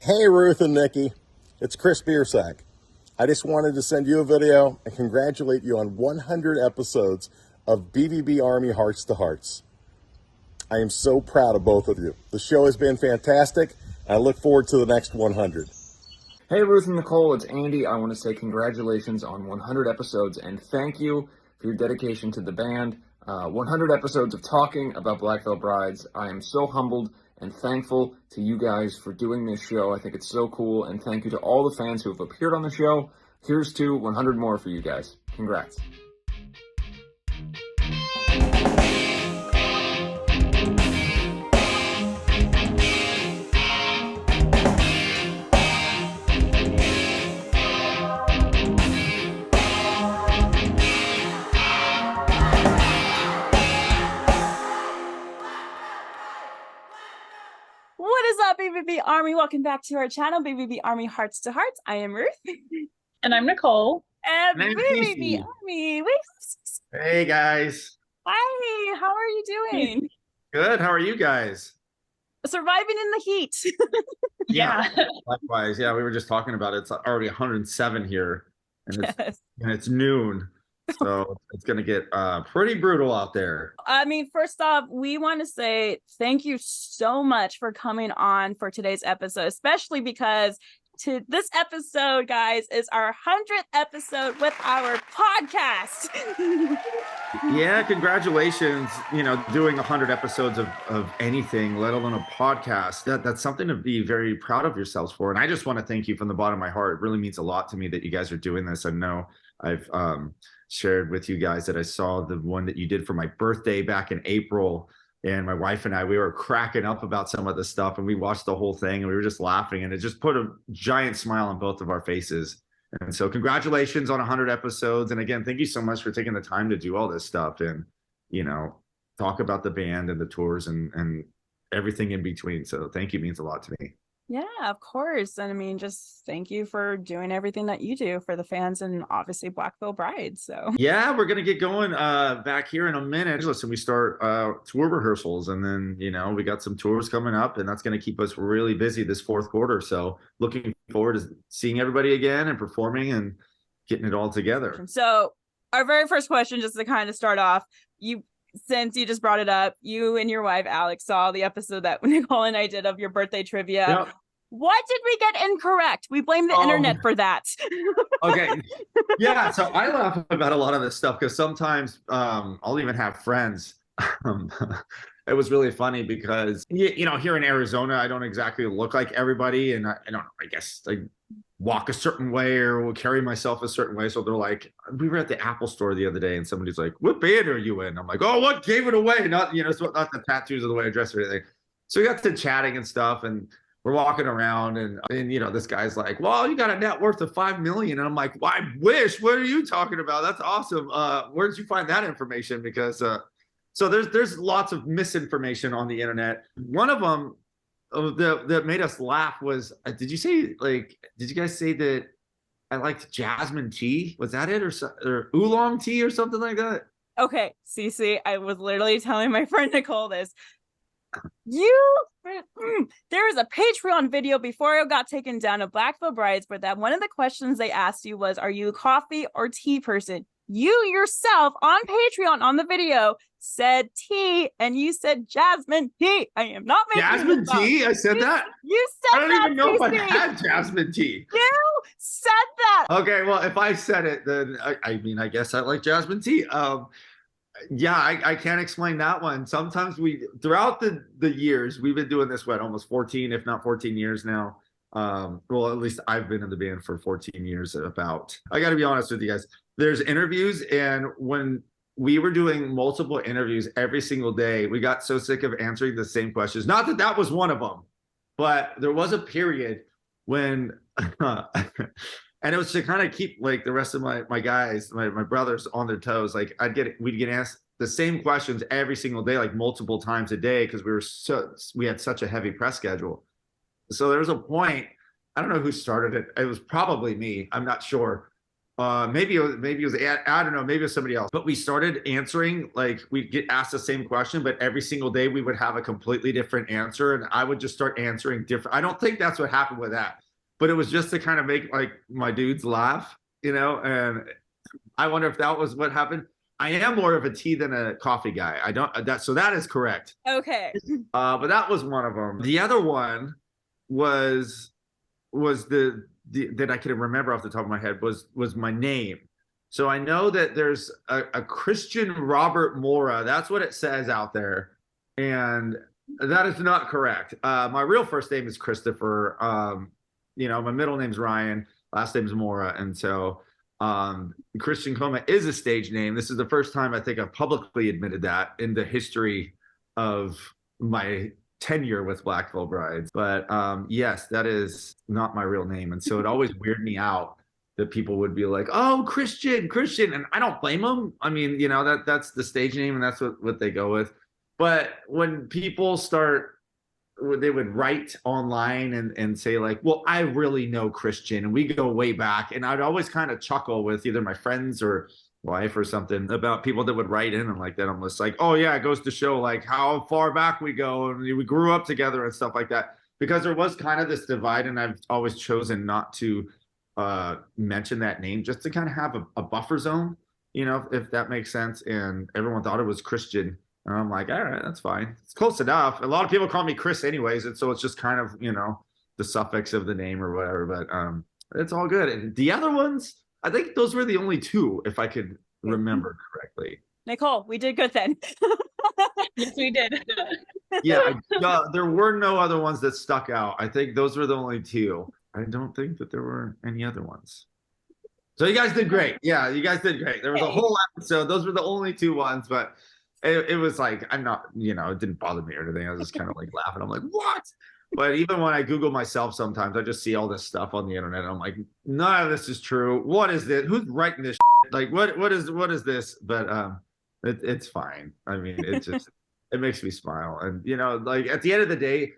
Hey, Ruth and Nikki. It's Chris Biersack. I just wanted to send you a video and congratulate you on 100 episodes of BVB Army Hearts to Hearts. I am so proud of both of you. The show has been fantastic, and I look forward to the next 100. Hey, Ruth and Nicole, it's Andy. I want to say congratulations on 100 episodes and thank you for your dedication to the band. 100 episodes of talking about Black Veil Brides. I am so humbled and thankful to you guys for doing this show. I think it's so cool, and thank you to all the fans who have appeared on the show. Here's to 100 more for you guys. Congrats. What is up, BVB Army? Welcome back to our channel, BVB Army Hearts to Hearts. I am Ruth. And I'm Nicole. And And I'm BVB Casey. Army. Hey guys. Hi, how are you doing? Good. How are you guys? Surviving in the heat. Yeah. Likewise. Yeah, we were just talking about it. It's already 107 here, and it's, Yes. and it's noon, so it's gonna get pretty brutal out there. I mean, first off, we want to say thank you so much for coming on for today's episode, especially because this episode, guys, is our 100th episode with our podcast. Yeah, congratulations. You know, doing 100 episodes of anything, let alone a podcast. That's something to be very proud of yourselves for. And I just want to thank you from the bottom of my heart. It really means a lot to me that you guys are doing this. I know I've shared with you guys that I saw the one that you did for my birthday back in April. And my wife and I, we were cracking up about some of the stuff, and we watched the whole thing and we were just laughing, and it just put a giant smile on both of our faces. And so congratulations on 100 episodes. And again, thank you so much for taking the time to do all this stuff and, you know, talk about the band and the tours and everything in between. So thank you, means a lot to me. Yeah, of course. And I mean, just thank you for doing everything that you do for the fans and obviously Black Veil Brides. So Yeah, we're gonna get going back here in a minute. Listen, we start tour rehearsals, and then we got some tours coming up, and that's gonna keep us really busy this fourth quarter. So looking forward to seeing everybody again and performing getting it all together. So our very first question, just to kind of start off, since you just brought it up, you and your wife Alex saw the episode that Nicole and I did of your birthday trivia. Yep. What did we get incorrect? We blame the internet for that. Okay. Yeah, so I laugh about a lot of this stuff because sometimes I'll even have friends. It was really funny because here in Arizona, I don't exactly look like everybody, and I don't know, I guess I walk a certain way or will carry myself a certain way. So they're like, we were at the Apple store the other day, and somebody's like, "What band are you in?" I'm like, "Oh, what gave it away?" Not not the tattoos or the way I dress or anything. So we got to chatting and stuff, and we're walking around, and this guy's like, "Well, you got a net worth of $5 million," and I'm like, "Well, I wish. What are you talking about? That's awesome. Where did you find that information?" Because so there's lots of misinformation on the internet. One of them that made us laugh was, did you guys say that I liked jasmine tea? Was that it, or oolong tea or something like that? Okay, Cece, I was literally telling my friend Nicole this. There was a Patreon video before it got taken down of Black Veil Brides, but that one of the questions they asked you was, are you a coffee or tea person? You yourself on Patreon on the video said tea, and you said jasmine tea. I am not making jasmine tea. I said that. You said I don't that, even know if I Casey. had jasmine tea. You said that. Okay, well, if I said it, then I guess I like jasmine tea. Yeah, I can't explain that one. Sometimes throughout the years, we've been doing this, almost 14, if not 14 years now. Well, at least I've been in the band for 14 years about. I got to be honest with you guys. There's interviews, and when we were doing multiple interviews every single day, we got so sick of answering the same questions. Not that that was one of them, but there was a period when, and it was to kind of keep like the rest of my guys, my brothers on their toes. Like we'd get asked the same questions every single day, like multiple times a day, because we had such a heavy press schedule. So there was a point, I don't know who started it. It was probably me. I'm not sure. Maybe it was I don't know, maybe it was somebody else. But we started answering, like we'd get asked the same question, but every single day we would have a completely different answer, and I would just start answering different. I don't think that's what happened with that, but it was just to kind of make like my dudes laugh, and I wonder if that was what happened. I am more of a tea than a coffee guy. I don't so that is correct. Okay. But that was one of them. The other one was the that I can remember off the top of my head was my name. So I know that there's a Christian Robert Mora. That's what it says out there, and that is not correct. My real first name is Christopher. My middle name's Ryan. Last name's Mora, and so Christian Coma is a stage name. This is the first time I think I've publicly admitted that in the history of my tenure with Black Veil Brides. But yes, that is not my real name. And so it always weirded me out that people would be like, oh, Christian. And I don't blame them. I mean, that's the stage name and that's what they go with. But when people they would write online and say like, well, I really know Christian, and we go way back. And I'd always kind of chuckle with either my friends or wife or something about people that would write in and like that. I'm just like, oh yeah, it goes to show like how far back we go and we grew up together and stuff like that, because there was kind of this divide, and I've always chosen not to mention that name just to kind of have a buffer zone, if that makes sense. And everyone thought it was Christian. And I'm like, all right, that's fine. It's close enough. A lot of people call me Chris anyways. And so it's just kind of, the suffix of the name or whatever, but it's all good. And the other ones, I think those were the only two, if I could remember correctly. Nicole, we did good then. Yes, we did. Yeah, there were no other ones that stuck out. I think those were the only two. I don't think that there were any other ones. So you guys did great. Yeah, you guys did great. There was a whole episode. Those were the only two ones, but it was like, I'm not, it didn't bother me or anything. I was just kind of like laughing. I'm like, what? But even when I Google myself, sometimes I just see all this stuff on the internet. And I'm like, none of this is true. What is this? Who's writing this shit? Like, what is this? But it's fine. I mean, it just it makes me smile. And like at the end of the day,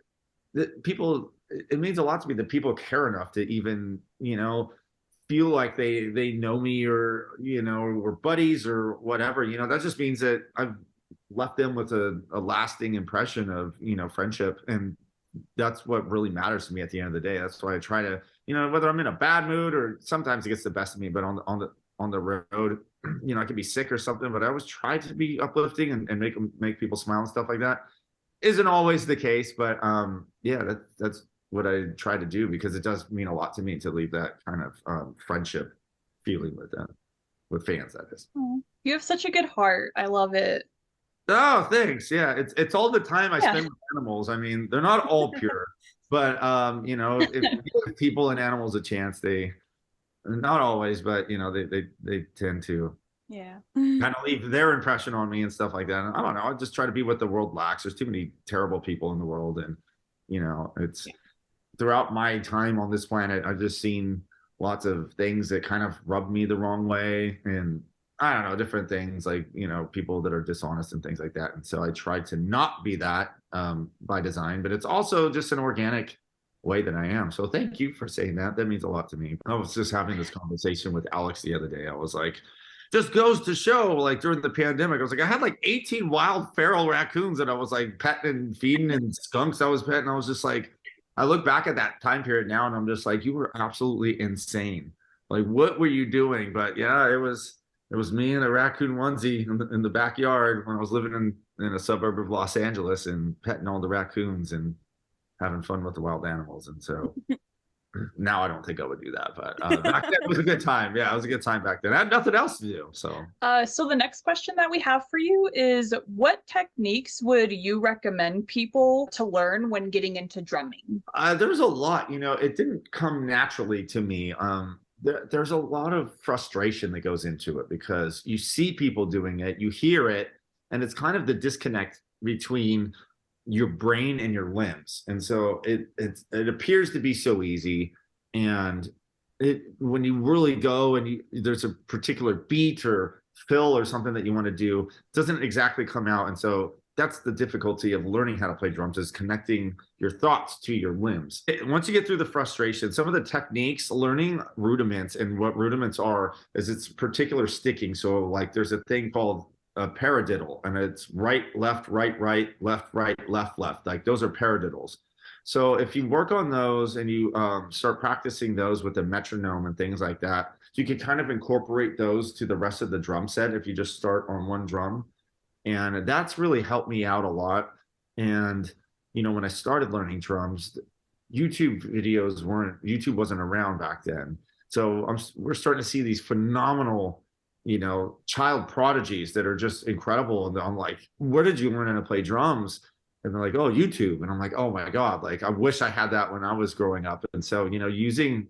it means a lot to me that people care enough to even feel like they know me, or we're buddies or whatever. That just means that I've left them with a lasting impression of friendship, and that's what really matters to me at the end of the day. That's why I try to, whether I'm in a bad mood or sometimes it gets the best of me, but on the road, I could be sick or something, but I always try to be uplifting and make people smile and stuff like that. Isn't always the case, but yeah, that's what I try to do, because it does mean a lot to me to leave that kind of friendship feeling with them, with fans, that is. You have such a good heart. I love it. Oh, thanks. Yeah, it's all the time I spend with animals. I mean, they're not all pure, but if you give people and animals a chance, they not always, but they tend to kind of leave their impression on me and stuff like that. And I don't know. I just try to be what the world lacks. There's too many terrible people in the world, and it's throughout my time on this planet, I've just seen lots of things that kind of rub me the wrong way, and I don't know, different things like, people that are dishonest and things like that. And so I try to not be that by design, but it's also just an organic way that I am. So thank you for saying that. That means a lot to me. I was just having this conversation with Alex the other day. I was like, just goes to show, like during the pandemic, I was like, I had like 18 wild feral raccoons that I was like petting and feeding, and skunks I was petting. I was just like, I look back at that time period now and I'm just like, you were absolutely insane. Like, what were you doing? But yeah, it was me in a raccoon onesie in the backyard when I was living in a suburb of Los Angeles, and petting all the raccoons and having fun with the wild animals. And so now I don't think I would do that, but back then it was a good time. Yeah, it was a good time back then. I had nothing else to do. So the next question that we have for you is, what techniques would you recommend people to learn when getting into drumming? There's a lot, it didn't come naturally to me. There's a lot of frustration that goes into it, because you see people doing it, you hear it, and it's kind of the disconnect between your brain and your limbs. And so it appears to be so easy, and when you really go and there's a particular beat or fill or something that you want to do doesn't exactly come out. And so that's the difficulty of learning how to play drums, is connecting your thoughts to your limbs. Once you get through the frustration, some of the techniques, learning rudiments, and what rudiments are is it's particular sticking. So like there's a thing called a paradiddle, and it's right, left, left, left. Like those are paradiddles. So if you work on those and you start practicing those with a metronome and things like that, you can kind of incorporate those to the rest of the drum set if you just start on one drum. And that's really helped me out a lot. And, you know, when I started learning drums, YouTube wasn't around back then. So we're starting to see these phenomenal, you know, child prodigies that are just incredible. And I'm like, where did you learn how to play drums? And they're like, oh, YouTube. And I'm like, oh my God, like I wish I had that when I was growing up. And so, you know, using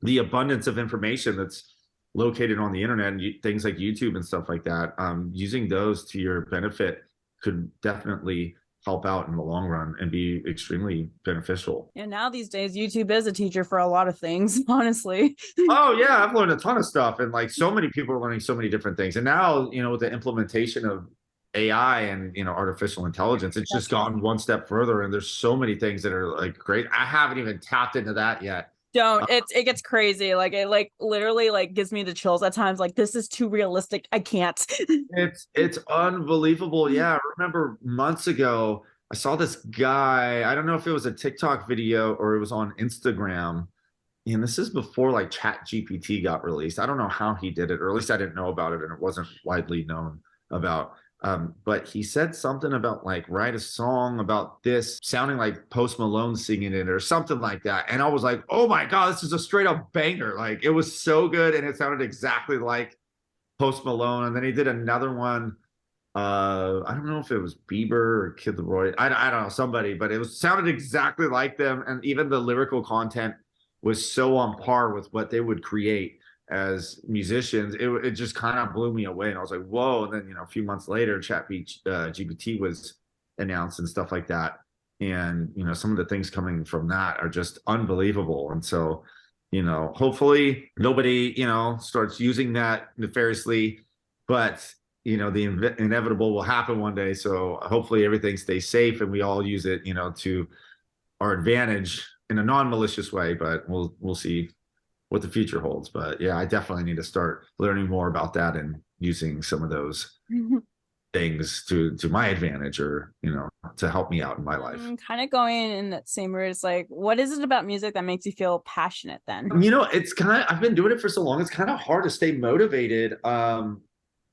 the abundance of information that's located on the internet and things like YouTube and stuff like that, using those to your benefit could definitely help out in the long run and be extremely beneficial. And now these days, YouTube is a teacher for a lot of things, honestly. Oh yeah, I've learned a ton of stuff, and like so many people are learning so many different things. And now, you know, with the implementation of AI and, you know, artificial intelligence, it's just gone one step further, and there's so many things that are like great. I haven't even tapped into that yet. Don't. It gets crazy. Like it like literally like gives me the chills at times. Like this is too realistic. I can't. It's unbelievable. Yeah, I remember months ago I saw this guy. I don't know if it was a TikTok video or it was on Instagram. And this is before like ChatGPT got released. I don't know how he did it, or at least I didn't know about it, and it wasn't widely known about. But he said something about like write a song about this sounding like Post Malone singing it or something like that. And I was like, oh my God, this is a straight up banger. Like it was so good. And it sounded exactly like Post Malone. And then he did another one. I don't know if it was Bieber or Kid Laroi. I don't know, somebody, but it sounded exactly like them. And even the lyrical content was so on par with what they would create as musicians. It just kind of blew me away, and I was like, whoa. And then, you know, a few months later, GPT was announced and stuff like that, and, you know, some of the things coming from that are just unbelievable. And so, you know, hopefully nobody, you know, starts using that nefariously, but, you know, the inevitable will happen one day. So hopefully everything stays safe and we all use it, you know, to our advantage in a non-malicious way. But we'll see what the future holds. But yeah, I definitely need to start learning more about that and using some of those things to my advantage, or, you know, to help me out in my life. Kind of going in that same route, it's like, what is it about music that makes you feel passionate then? You know, it's I've been doing it for so long, it's kind of hard to stay motivated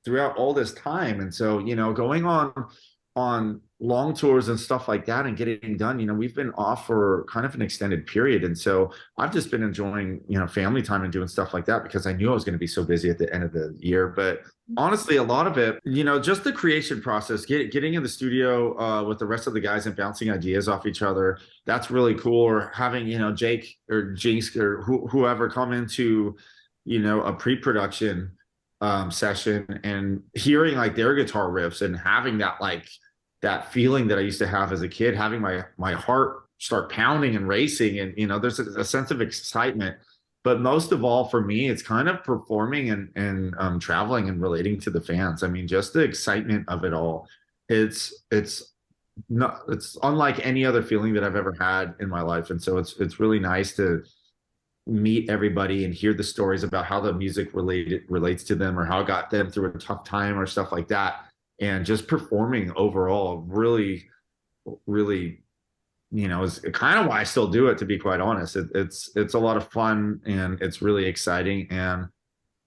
throughout all this time. And so, you know, going on long tours and stuff like that and getting done, you know, we've been off for kind of an extended period. And so I've just been enjoying, you know, family time and doing stuff like that, because I knew I was going to be so busy at the end of the year. But honestly, a lot of it, you know, just the creation process, getting in the studio with the rest of the guys and bouncing ideas off each other, that's really cool. Or having, you know, Jake or Jinx or whoever come into, you know, a pre-production session and hearing like their guitar riffs and having that, like, that feeling that I used to have as a kid, having my heart start pounding and racing. And, you know, there's a sense of excitement. But most of all, for me, it's kind of performing and traveling and relating to the fans. I mean, just the excitement of it all. It's unlike any other feeling that I've ever had in my life. And so it's really nice to meet everybody and hear the stories about how the music relates to them, or how it got them through a tough time or stuff like that. And just performing overall really, really, you know, is kind of why I still do it, to be quite honest. It's a lot of fun, and it's really exciting, and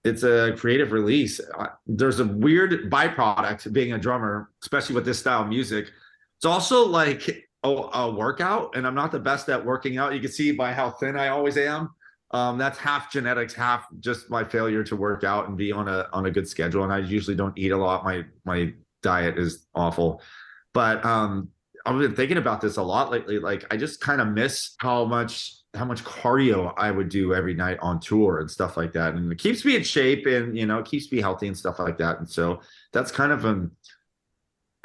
it's a creative release. There's a weird byproduct being a drummer, especially with this style of music. It's also like a workout, and I'm not the best at working out. You can see by how thin I always am. That's half genetics, half just my failure to work out and be on a good schedule. And I usually don't eat a lot. My diet is awful. But I've been thinking about this a lot lately. Like, I just kind of miss how much cardio I would do every night on tour and stuff like that. And it keeps me in shape, and, you know, it keeps me healthy and stuff like that. And so that's kind of an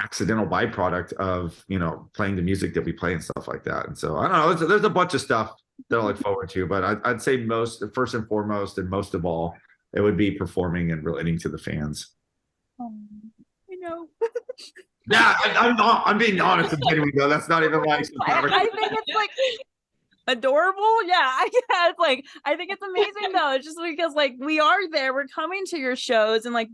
accidental byproduct of, you know, playing the music that we play and stuff like that. And so I don't know, there's a bunch of stuff that I look forward to, but I'd say first and foremost, and most of all, it would be performing and relating to the fans. You know. Yeah, I'm being honest and genuine though. That's not even like I think it's like adorable. Yeah, it's like, I think it's amazing though. It's just because like we are there, we're coming to your shows, and like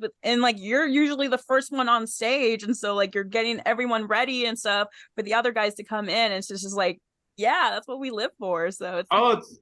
you're usually the first one on stage, and so like you're getting everyone ready and stuff for the other guys to come in. And it's just like, yeah, that's what we live for. So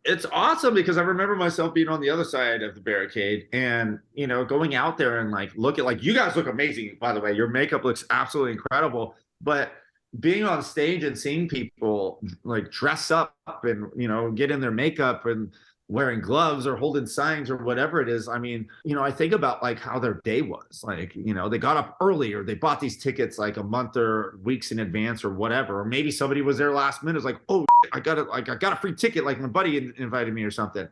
it's awesome, because I remember myself being on the other side of the barricade and, you know, going out there and like look at, like, you guys look amazing, by the way. Your makeup looks absolutely incredible. But being on stage and seeing people like dress up and, you know, get in their makeup and wearing gloves or holding signs or whatever it is. I mean, you know, I think about like how their day was. Like, you know, they got up early, or they bought these tickets like a month or weeks in advance or whatever. Or maybe somebody was there last minute. It's like, oh, I got a free ticket. Like my buddy invited me or something.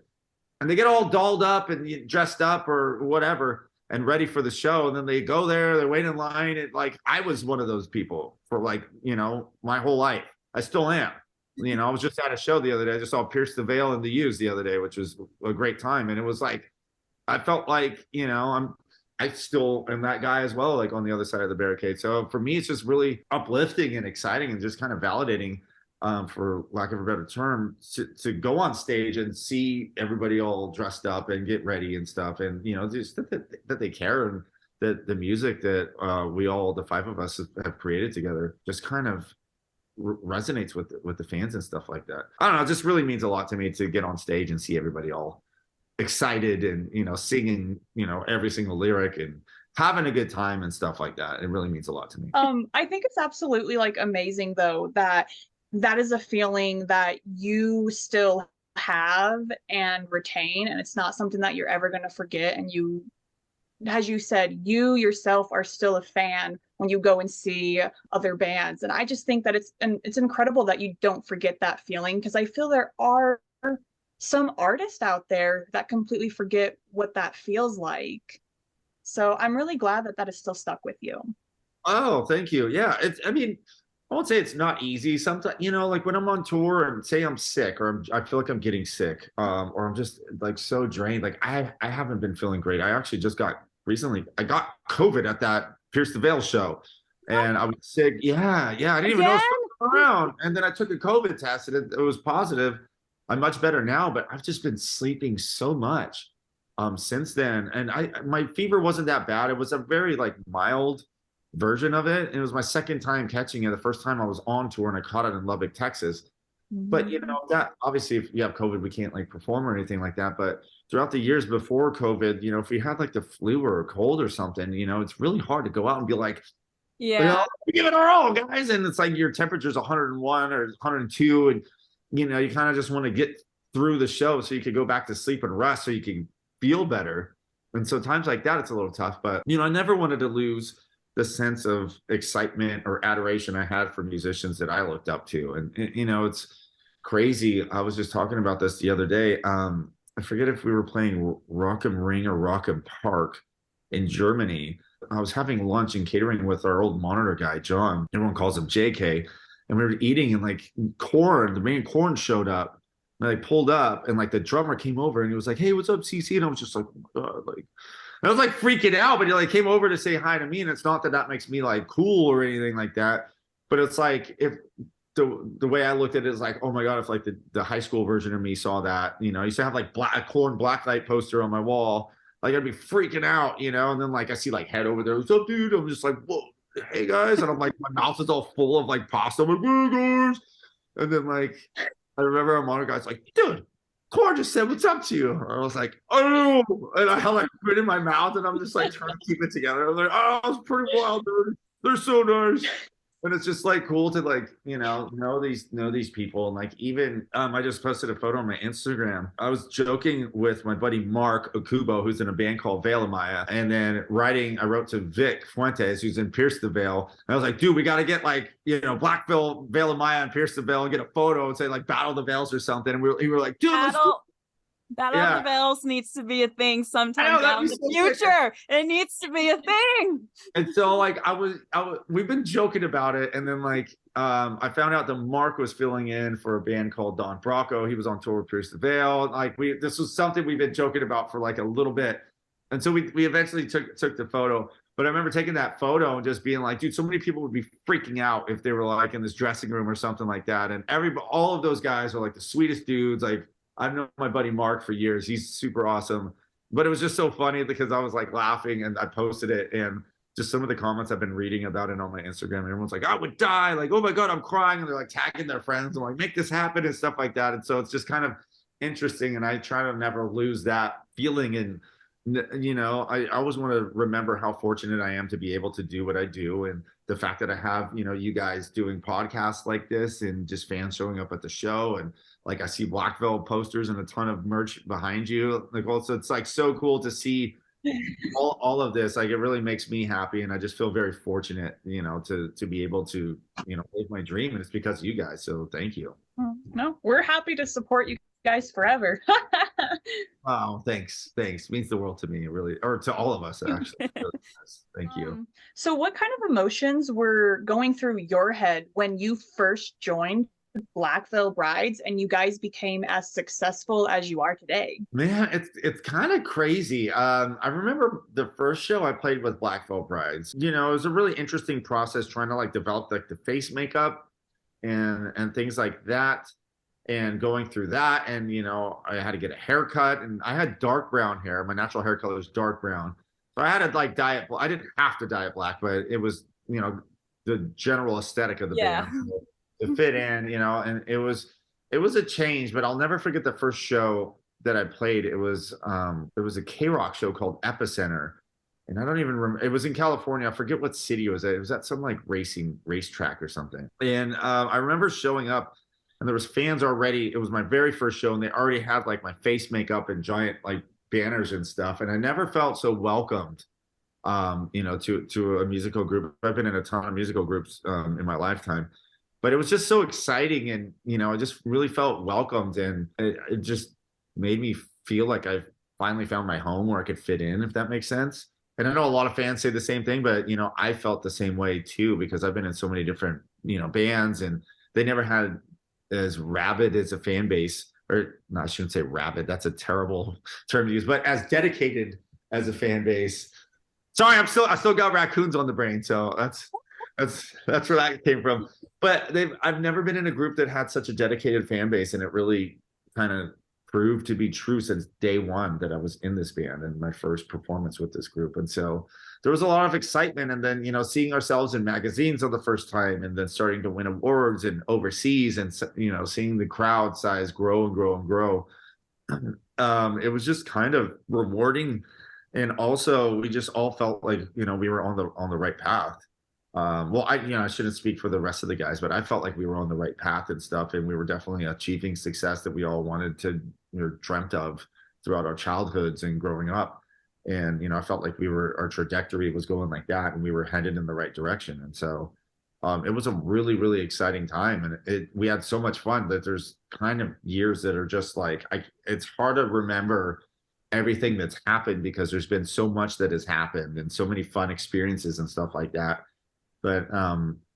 And they get all dolled up and dressed up or whatever and ready for the show. And then they go there, they wait in line. And like, I was one of those people for like, you know, my whole life. I still am. You know, I was just at a show the other day. I just saw Pierce the Veil and the Used the other day, which was a great time. And it was like, I felt like, you know, I still am that guy as well, like on the other side of the barricade. So for me, it's just really uplifting and exciting and just kind of validating, for lack of a better term, to go on stage and see everybody all dressed up and get ready and stuff. And, you know, just that they care, and that the music that we all, the five of us, have created together just kind of resonates with the fans and stuff like that. I don't know, it just really means a lot to me to get on stage and see everybody all excited and, you know, singing, you know, every single lyric and having a good time and stuff like that. It really means a lot to me. I think it's absolutely like amazing though that is a feeling that you still have and retain, and it's not something that you're ever going to forget. And you, as you said, you yourself are still a fan when you go and see other bands. And I just think that it's incredible that you don't forget that feeling, because I feel there are some artists out there that completely forget what that feels like. So I'm really glad that is still stuck with you. Oh, thank you. Yeah, I mean, I won't say it's not easy. Sometimes, you know, like when I'm on tour and say I'm sick, or I feel like I'm getting sick, or I'm just like so drained. Like I haven't been feeling great. I actually just got got COVID at that Pierce the Veil show, and I was sick. Yeah. I didn't even know it was around. And then I took a COVID test, and it was positive. I'm much better now, but I've just been sleeping so much since then. And my fever wasn't that bad. It was a very like mild version of it. It was my second time catching it. The first time I was on tour, and I caught it in Lubbock, Texas. But you know, that obviously, if you have COVID, we can't like perform or anything like that. But throughout the years before COVID, you know, if we had like the flu or a cold or something, you know, it's really hard to go out and be like, yeah, we give it our all, guys. And it's like your temperature's 101 or 102, and you know, you kind of just want to get through the show so you could go back to sleep and rest so you can feel better. And so times like that, it's a little tough. But you know, I never wanted to lose the sense of excitement or adoration I had for musicians that I looked up to. And you know, it's crazy. I was just talking about this the other day. I forget if we were playing Rock am Ring or Rock am Park in Germany. I was having lunch and catering with our old monitor guy, John. Everyone calls him JK. And we were eating, and like the main Korn showed up. And I pulled up, and like the drummer came over, and he was like, "Hey, what's up, CC?" And I was just like, oh God, like, I was like freaking out, but he like came over to say hi to me. And it's not that makes me like cool or anything like that, but it's like, if the way I looked at it is like, oh my God, if like the high school version of me saw that, you know, I used to have like Korn Blacklight poster on my wall, like I'd be freaking out, you know. And then like I see like Head over there, what's up, dude? I'm just like, whoa, hey guys. And I'm like, my mouth is all full of like pasta. I'm like, hey guys. And then like, I remember our monitor guy's like, dude, Korn just said what's up to you. And I was like, oh, and I had like spit in my mouth, and I'm just like trying to keep it together. I was like, oh, it's pretty wild, dude. They're so nice. And it's just like cool to like, you know these people. And like, even I just posted a photo on my Instagram. I was joking with my buddy Mark Okubo, who's in a band called Veil of Maya, and then I wrote to Vic Fuentes, who's in Pierce the Veil. And I was like, dude, we got to get like, you know, Black Veil of Maya and Pierce the Veil and get a photo and say like Battle the Veils or something. And we were like, dude, Battle of the Veils needs to be a thing sometime down in the future. It needs to be a thing. And so like we've been joking about it, and then like I found out that Mark was filling in for a band called Don Bracco. He was on tour with Pierce the Veil. Like this was something we've been joking about for like a little bit. And so we eventually took the photo. But I remember taking that photo and just being like, dude, so many people would be freaking out if they were like in this dressing room or something like that. And all of those guys are like the sweetest dudes. Like, I've known my buddy Mark for years. He's super awesome. But it was just so funny because I was like laughing and I posted it, and just some of the comments I've been reading about it on my Instagram. And everyone's like, I would die. Like, oh my God, I'm crying. And they're like tagging their friends and like, make this happen and stuff like that. And so it's just kind of interesting. And I try to never lose that feeling. And you know, I always want to remember how fortunate I am to be able to do what I do, and the fact that I have, you know, you guys doing podcasts like this, and just fans showing up at the show, and like I see Black Veil posters and a ton of merch behind you, like, also it's like so cool to see all of this. Like, it really makes me happy, and I just feel very fortunate, you know, to be able to, you know, live my dream, and it's because of you guys. So thank you. No, we're happy to support you guys forever. Oh, thanks. Means the world to me, really, or to all of us, actually. Really does. Thank you. So what kind of emotions were going through your head when you first joined Black Veil Brides and you guys became as successful as you are today? Man, it's kind of crazy. I remember the first show I played with Black Veil Brides. You know, it was a really interesting process trying to like develop like the face makeup and things like that, and going through that. And you know, I had to get a haircut, and I had dark brown hair. My natural hair color is dark brown, so I had to like dye it. I didn't have to dye it black, but it was, you know, the general aesthetic of the band to fit in, you know. And it was a change, but I'll never forget the first show that I played. It was a K-Rock show called Epicenter, and I don't even remember. It was in California. I forget what city it was at. It was at some like racetrack or something. And I remember showing up, and there was fans already. It was my very first show, and they already had like my face makeup and giant like banners and stuff. And I never felt so welcomed, you know, to a musical group. I've been in a ton of musical groups in my lifetime, but it was just so exciting. And, you know, I just really felt welcomed, and it just made me feel like I finally found my home where I could fit in, if that makes sense. And I know a lot of fans say the same thing, but, you know, I felt the same way too, because I've been in so many different, you know, bands, and they never had as rabid as a fan base, or no, I shouldn't say rabid. That's a terrible term to use, but as dedicated as a fan base. Sorry, I still got raccoons on the brain. So that's where that came from. But I've never been in a group that had such a dedicated fan base, and it really kind of proved to be true since day one that I was in this band and my first performance with this group. And so there was a lot of excitement, and then, you know, seeing ourselves in magazines for the first time, and then starting to win awards and overseas, and, you know, seeing the crowd size grow and grow and grow. It was just kind of rewarding. And also we just all felt like, you know, we were on the right path. Well, I shouldn't speak for the rest of the guys, but I felt like we were on the right path and stuff, and we were definitely achieving success that we all wanted to, you know, dreamt of throughout our childhoods and growing up. And, you know, I felt like our trajectory was going like that, and we were headed in the right direction. And so it was a really, really exciting time, and we had so much fun that there's kind of years that are just like, it's hard to remember everything that's happened, because there's been so much that has happened and so many fun experiences and stuff like that. But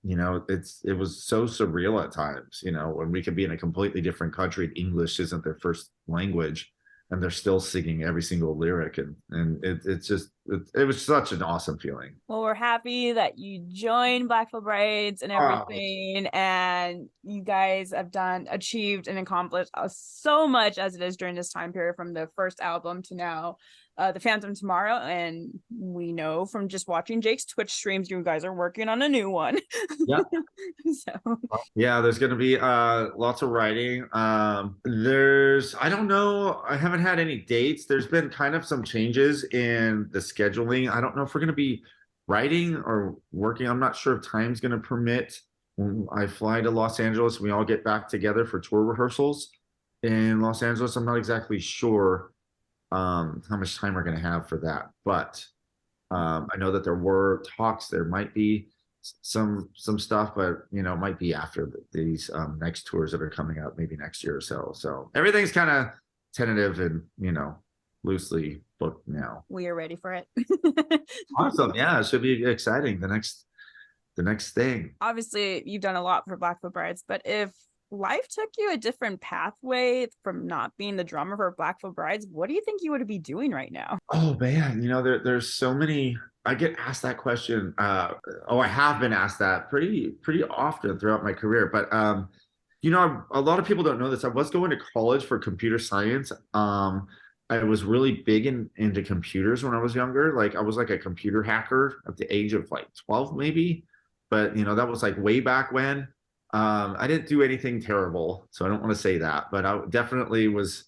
you know, it was so surreal at times, you know, when we could be in a completely different country and English isn't their first language, and they're still singing every single lyric, and it was such an awesome feeling. Well, we're happy that you joined Black Veil Brides and everything, and you guys have achieved and accomplished so much as it is during this time period, from the first album to now, The Phantom Tomorrow. And we know from just watching Jake's Twitch streams, you guys are working on a new one. Yeah. So Yeah, there's going to be lots of writing. I don't know, I haven't had any dates. There's been kind of some changes in the scheduling. I don't know if we're going to be writing or working. I'm not sure if time's going to permit. When I fly to Los Angeles, we all get back together for tour rehearsals in Los Angeles. I'm not exactly sure how much time we're going to have for that, but I know that there were talks. There might be some stuff, but, you know, it might be after these next tours that are coming up, maybe next year or so. So everything's kind of tentative and, you know, loosely booked now. we are ready for it. Awesome. Yeah, it should be exciting. The next thing. Obviously, you've done a lot for Black Veil Brides, but if life took you a different pathway from not being the drummer for Blackfoot Brides, what do you think you would be doing right now? Oh man, there's so many. I get asked that question. I have been asked that pretty often throughout my career. But a lot of people don't know this. I was going to college for computer science. I was really big into computers when I was younger. Like I was like a computer hacker at the age of like 12 maybe. But that was like way back when. I didn't do anything terrible, so I don't want to say that. But I definitely was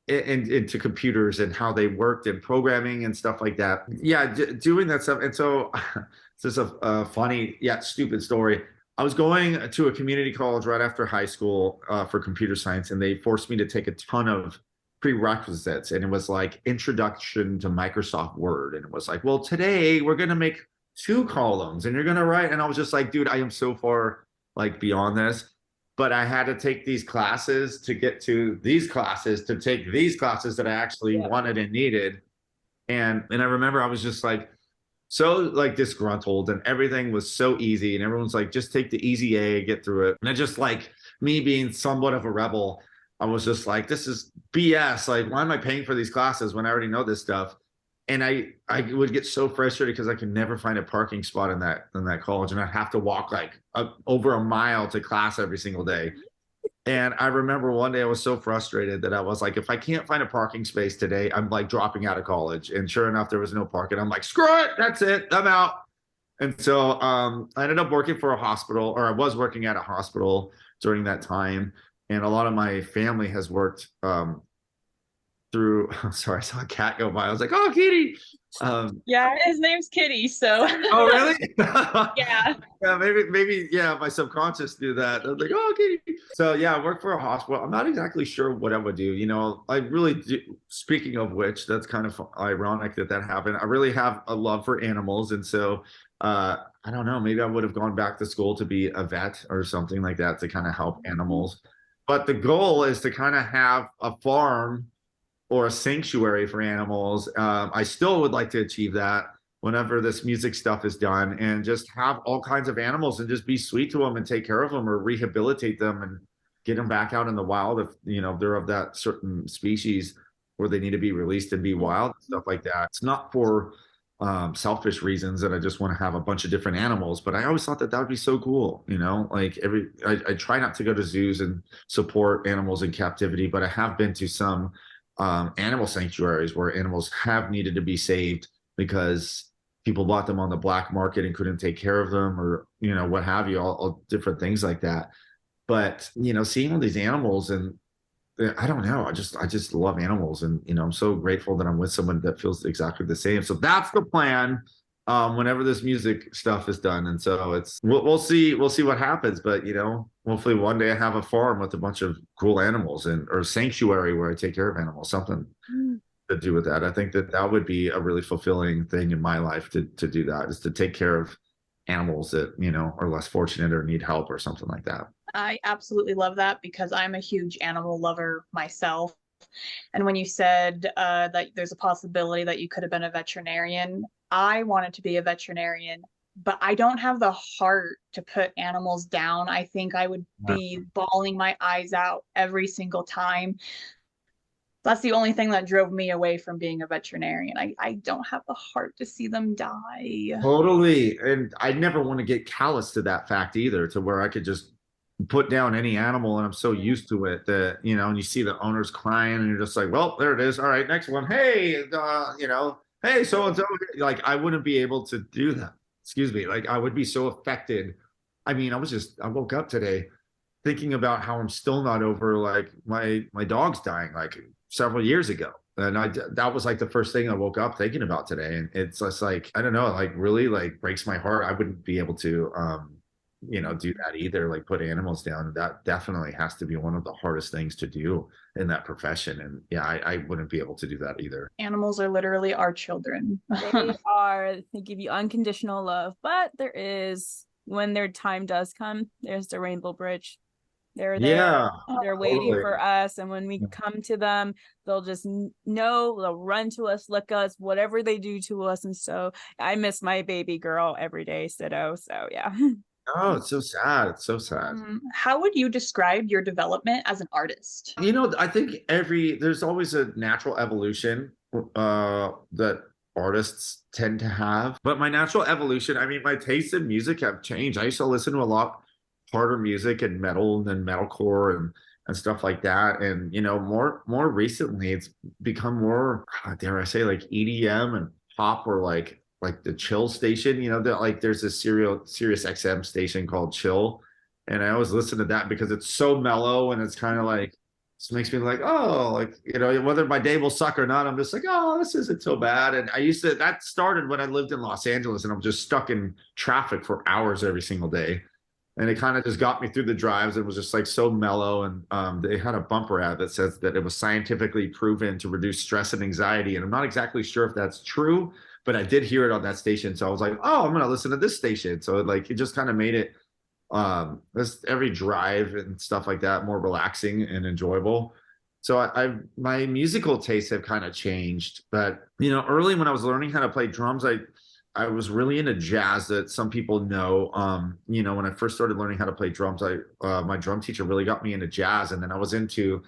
into computers and how they worked and programming and stuff like that. Yeah, doing that stuff. And so this is a funny yet stupid story. I was going to a community college right after high school for computer science, and they forced me to take a ton of prerequisites. And it was like introduction to Microsoft Word. And it was like, well, today we're going to make 2 columns and you're going to write. And I was just like, dude, I am so far like beyond this. But I had to take these classes to get to these classes, to take these classes that I actually wanted and needed. And I remember I was just like, so like disgruntled, and everything was so easy. And everyone's like, just take the easy A, get through it. And I just, like, me being somewhat of a rebel, I was just like, this is BS. Like, why am I paying for these classes when I already know this stuff? And I would get so frustrated because I could never find a parking spot in that college, and I'd have to walk like over a mile to class every single day. And I remember one day I was so frustrated that I was like, if I can't find a parking space today, I'm like dropping out of college. And sure enough, there was no parking. I'm like, screw it, that's it, I'm out. And so I ended up working for a hospital, or I was working at a hospital during that time. And a lot of my family has worked through. Sorry, I saw a cat go by. I was like, oh, kitty. Yeah, his name's Kitty. So. Oh, really? Yeah. Yeah, maybe. Yeah, my subconscious knew that. I was like, oh, kitty. So yeah, I work for a hospital. I'm not exactly sure what I would do. I really do. Speaking of which, that's kind of ironic that happened. I really have a love for animals, and so I don't know. Maybe I would have gone back to school to be a vet or something like that to kind of help animals. But the goal is to kind of have a farm or a sanctuary for animals. I still would like to achieve that whenever this music stuff is done, and just have all kinds of animals and just be sweet to them and take care of them or rehabilitate them and get them back out in the wild if they're of that certain species where they need to be released and be wild and stuff like that. It's not for selfish reasons that I just want to have a bunch of different animals, but I always thought that would be so cool. Like I try not to go to zoos and support animals in captivity, but I have been to some animal sanctuaries where animals have needed to be saved because people bought them on the black market and couldn't take care of them, or what have you, all different things like that. But seeing all these animals, and I don't know, I just love animals, and I'm so grateful that I'm with someone that feels exactly the same. So that's the plan whenever this music stuff is done. And so we'll see what happens, but hopefully one day I have a farm with a bunch of cool animals, or a sanctuary where I take care of animals, something to do with that. I think that would be a really fulfilling thing in my life to do that, is to take care of animals that are less fortunate or need help or something like that. I absolutely love that, because I'm a huge animal lover myself. And when you said that there's a possibility that you could have been a veterinarian, I wanted to be a veterinarian, but I don't have the heart to put animals down. I think I would be bawling my eyes out every single time. That's the only thing that drove me away from being a veterinarian. I don't have the heart to see them die. Totally. And I never want to get callous to that fact either, to where I could just put down any animal, and I'm so used to it that and you see the owners crying and you're just like, well, there it is, all right, next one, hey hey, so and so. Like, I wouldn't be able to do that. Excuse me. Like, I would be so affected. I mean, I woke up today thinking about how I'm still not over like my dog's dying like several years ago. And that was like the first thing I woke up thinking about today. And it's just like, I don't know, like really like breaks my heart. I wouldn't be able to do that either, like put animals down. That definitely has to be one of the hardest things to do in that profession. And yeah, I wouldn't be able to do that either. Animals are literally our children. They give you unconditional love, but when their time does come, there's the rainbow bridge. They're there. Yeah, they're waiting for us, and when we come to them, they'll just know, they'll run to us, lick us, whatever they do to us. And so I miss my baby girl every day, Sido. So yeah. Oh, it's so sad. It's so sad. How would you describe your development as an artist? I think there's always a natural evolution that artists tend to have. But my natural evolution, I mean, my tastes in music have changed. I used to listen to a lot harder music and metal and metalcore and stuff like that. And more recently, it's become more, dare I say, like EDM and pop, or like the chill station. That like there's a Sirius XM station called Chill, and I always listen to that because it's so mellow and it's kind of like, it makes me like, oh, like, whether my day will suck or not, I'm just like, oh, this isn't so bad. And that started when I lived in Los Angeles and I'm just stuck in traffic for hours every single day. And it kind of just got me through the drives. It was just like so mellow. And they had a bumper ad that says that it was scientifically proven to reduce stress and anxiety. And I'm not exactly sure if that's true, but I did hear it on that station. So I was like, oh, I'm going to listen to this station. So it just kind of made it every drive and stuff like that more relaxing and enjoyable. So my musical tastes have kind of changed. But early when I was learning how to play drums, I was really into jazz, that some people know. When I first started learning how to play drums, my drum teacher really got me into jazz, and then I was into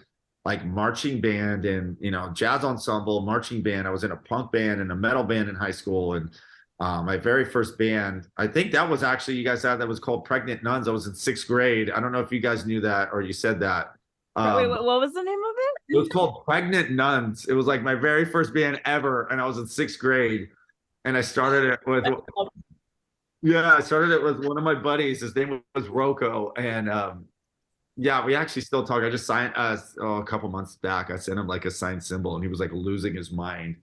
like marching band and jazz ensemble, marching band. I was in a punk band and a metal band in high school, and my very first band, I think that was actually, you guys had, that was called Pregnant Nuns. I was in 6th grade. I don't know if you guys knew that or you said that. Wait, what was the name of it? It was called Pregnant Nuns. It was like my very first band ever, and I was in 6th grade. And I started it with, I started it with one of my buddies. His name was Rocco. And we actually still talk. I just signed a couple months back. I sent him like a signed symbol, and he was like losing his mind.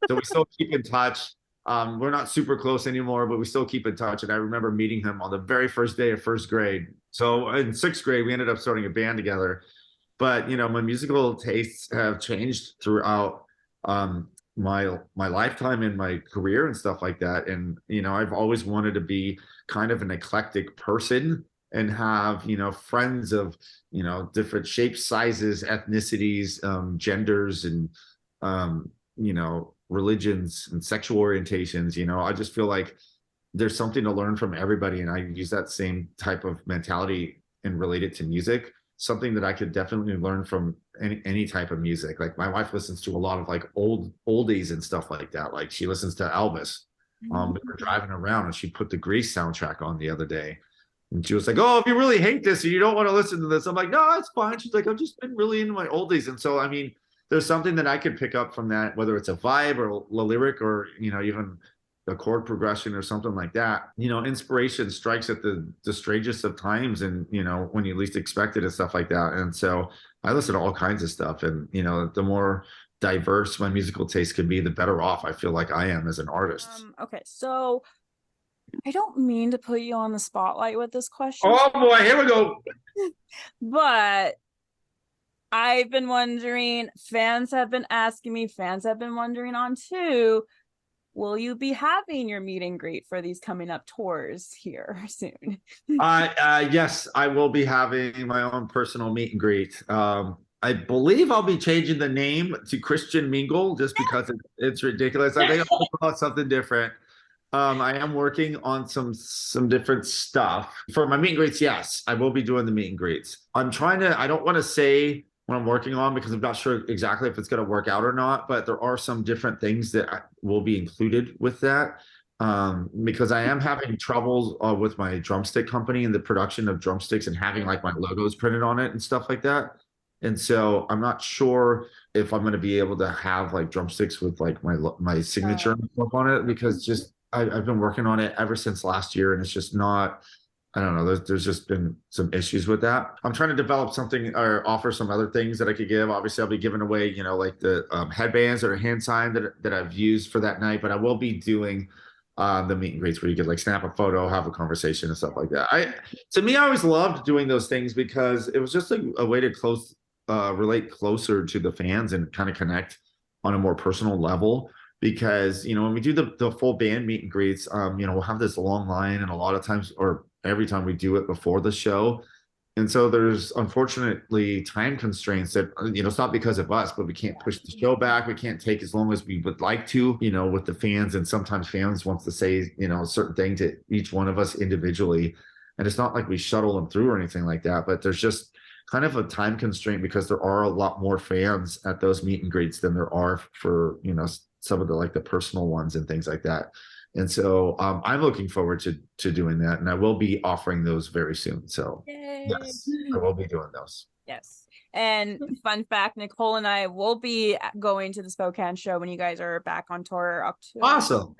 So we still keep in touch. We're not super close anymore, but we still keep in touch. And I remember meeting him on the very first day of 1st grade. So in 6th grade, we ended up starting a band together. But my musical tastes have changed throughout my lifetime and my career and stuff like that. And I've always wanted to be kind of an eclectic person and have friends of different shapes, sizes, ethnicities, genders, and religions and sexual orientations. I just feel like there's something to learn from everybody, and I use that same type of mentality and relate it to music. Something that I could definitely learn from any type of music. Like my wife listens to a lot of like oldies and stuff like that. Like she listens to Elvis. We were driving around and she put the Grease soundtrack on the other day. And she was like, oh, if you really hate this and you don't want to listen to this, I'm like, no, it's fine. She's like, I've just been really into my oldies. And so, I mean, there's something that I could pick up from that, whether it's a vibe or a lyric or, even a chord progression or something like that. Inspiration strikes at the strangest of times, and when you least expect it and stuff like that. And so I listen to all kinds of stuff, and the more diverse my musical taste can be, the better off I feel like I am as an artist. Okay, so I don't mean to put you on the spotlight with this question. Oh boy, here we go. But I've been wondering, fans have been asking me, fans have been wondering on too, will you be having your meet and greet for these coming up tours here soon? Yes, I will be having my own personal meet and greet. I believe I'll be changing the name to Christian Mingle just because it's ridiculous. I think I'll call it something different. I am working on some different stuff. For my meet and greets, yes, I will be doing the meet and greets. I don't want to say what I'm working on because I'm not sure exactly if it's going to work out or not, but there are some different things that will be included with that, because I am having trouble with my drumstick company and the production of drumsticks and having like my logos printed on it and stuff like that. And so I'm not sure if I'm going to be able to have like drumsticks with like my signature and stuff on it, because just I've been working on it ever since last year, and it's just not, I don't know, there's just been some issues with that. I'm trying to develop something or offer some other things that I could give. Obviously, I'll be giving away, like the headbands that are hand signed that I've used for that night, but I will be doing the meet and greets where you could like snap a photo, have a conversation and stuff like that. To me, I always loved doing those things because it was just a way to relate closer to the fans and kind of connect on a more personal level. Because, when we do the full band meet and greets, we'll have this long line, and a lot of times, or every time we do it before the show. And so there's unfortunately time constraints that, it's not because of us, but we can't push the show back. We can't take as long as we would like to, with the fans. And sometimes fans want to say, a certain thing to each one of us individually. And it's not like we shuttle them through or anything like that, but there's just kind of a time constraint because there are a lot more fans at those meet and greets than there are for, you know, some of the like the personal ones and things like that. And so I'm looking forward to doing that, and I will be offering those very soon. So Yay. yes, I will be doing those. Yes. And fun fact, Nicole and I will be going to the Spokane show when you guys are back on tour, October Awesome.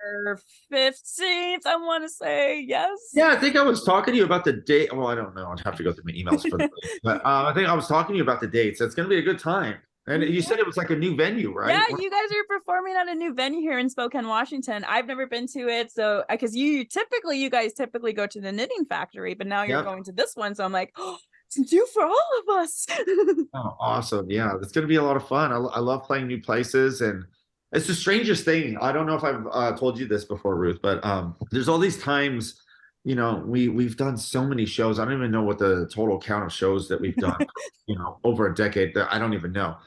15th, I want to say. Yes. Yeah, I think I was talking to you about the date. Well, I don't know. I'd have to go through my emails for the but I think I was talking to you about the dates. It's going to be a good time. And you said it was like a new venue, right? Yeah, you guys are performing at a new venue here in Spokane, Washington. I've never been to it, so because you guys typically go to the Knitting Factory, but now you're going to this one, so I'm like, oh, it's new for all of us. Oh, awesome. Yeah, it's going to be a lot of fun. I love playing new places, and it's the strangest thing. I don't know if I've told you this before, Ruth, but there's all these times, you know, we've done so many shows. I don't even know what the total count of shows that we've done, you know, over a decade. That I don't even know.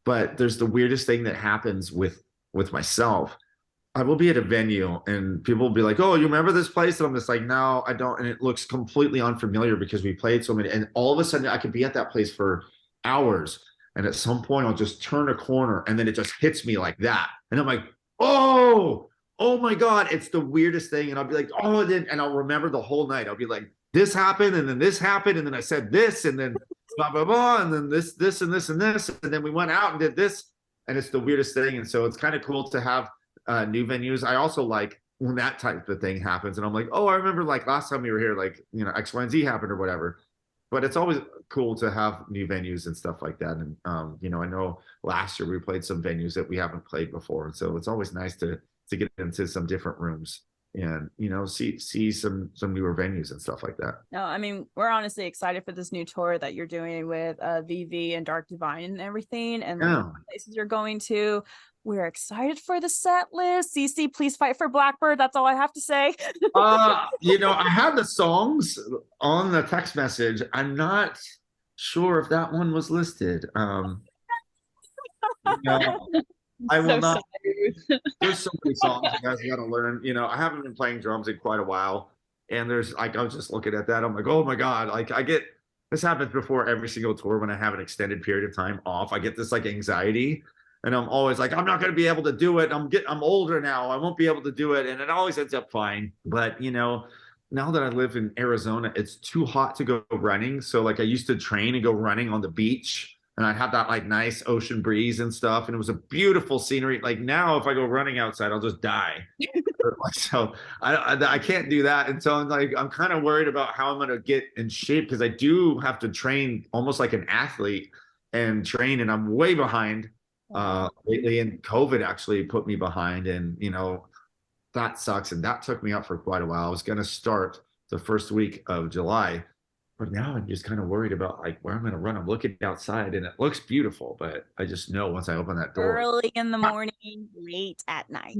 But there's the weirdest thing that happens with myself. I will be at a venue and people will be like, oh, you remember this place? And I'm just like, no, I don't. And it looks completely unfamiliar because we played so many. And all of a sudden I could be at that place for hours. And at some point I'll just turn a corner and then it just hits me like that. And I'm like, oh my God, it's the weirdest thing. And I'll be like, oh, and I'll remember the whole night. I'll be like, this happened, and then this happened, and then I said this, and then blah, blah, blah, and then this, and this, and this, and then we went out and did this, and it's the weirdest thing. And so it's kind of cool to have new venues. I also like when that type of thing happens, and I'm like, oh, I remember like last time we were here, like, you know, X, Y, and Z happened or whatever. But it's always cool to have new venues and stuff like that. And you know, I know last year we played some venues that we haven't played before, and so it's always nice to get into some different rooms and, you know, see some newer venues and stuff like that. No, I mean, we're honestly excited for this new tour that you're doing with VV and Dark Divine and everything, and like, places you're going to. We're excited for the set list. CC, please fight for Blackbird. That's all I have to say. You know, I have the songs on the text message. I'm not sure if that one was listed. You know, I will not. There's so many songs you guys got to learn. You know, I haven't been playing drums in quite a while, and there's like, I was just looking at that. I'm like, oh my God, like this happens before every single tour when I have an extended period of time off. I get this like anxiety, and I'm always like, I'm not going to be able to do it. I'm older now. I won't be able to do it, and it always ends up fine. But you know, now that I live in Arizona, it's too hot to go running. So like, I used to train and go running on the beach. And I'd have that like nice ocean breeze and stuff. And it was a beautiful scenery. Like now, if I go running outside, I'll just die. So I can't do that. And so I'm kind of worried about how I'm going to get in shape, because I do have to train almost like an athlete and train. And I'm way behind lately. And COVID actually put me behind. And, you know, that sucks. And that took me up for quite a while. I was going to start the first week of July. But now I'm just kind of worried about like where I'm going to run. I'm looking outside and it looks beautiful, but I just know once I open that door. Early in the morning, late at night.